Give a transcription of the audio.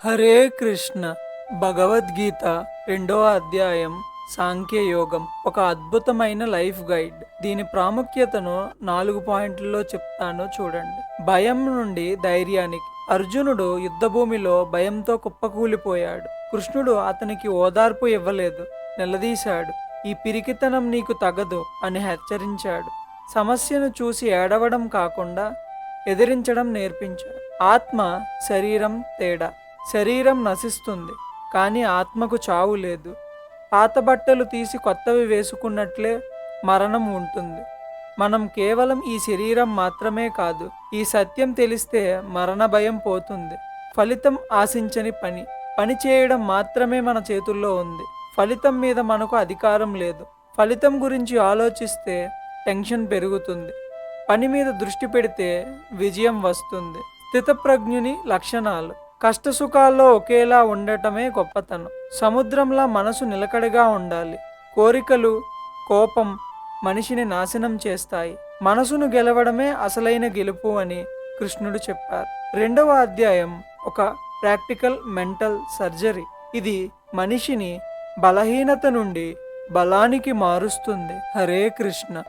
హరే కృష్ణ. భగవద్గీత రెండవ అధ్యాయం సాంఖ్యయోగం ఒక అద్భుతమైన లైఫ్ గైడ్. దీని ప్రాముఖ్యతను 4 పాయింట్లలో చెప్తాను చూడండి. భయం నుండి ధైర్యానికి. అర్జునుడు యుద్ధభూమిలో భయంతో కుప్పకూలిపోయాడు. కృష్ణుడు అతనికి ఓదార్పు ఇవ్వలేదు, నిలదీశాడు. ఈ పిరికితనం నీకు తగదు అని హెచ్చరించాడు. సమస్యను చూసి ఏడవడం కాకుండా ఎదిరించడం నేర్పించాడు. ఆత్మ శరీరం తేడా. శరీరం నశిస్తుంది, కానీ ఆత్మకు చావు లేదు. పాత బట్టలు తీసి కొత్తవి వేసుకున్నట్లే మరణం ఉంటుంది. మనం కేవలం ఈ శరీరం మాత్రమే కాదు. ఈ సత్యం తెలిస్తే మరణ భయం పోతుంది. ఫలితం ఆశించని పని. పని చేయడం మాత్రమే మన చేతుల్లో ఉంది. ఫలితం మీద మనకు అధికారం లేదు. ఫలితం గురించి ఆలోచిస్తే టెన్షన్ పెరుగుతుంది. పని మీద దృష్టి పెడితే విజయం వస్తుంది. స్థితప్రజ్ఞుని లక్షణాలు. కష్టసుఖాల్లో ఒకేలా ఉండటమే గొప్పతనం. సముద్రంలా మనసు నిలకడగా ఉండాలి. కోరికలు, కోపం మనిషిని నాశనం చేస్తాయి. మనసును గెలవడమే అసలైన గెలుపు అని కృష్ణుడు చెప్పారు. రెండవ అధ్యాయం ఒక ప్రాక్టికల్ మెంటల్ సర్జరీ. ఇది మనిషిని బలహీనత నుండి బలానికి మారుస్తుంది. హరే కృష్ణ.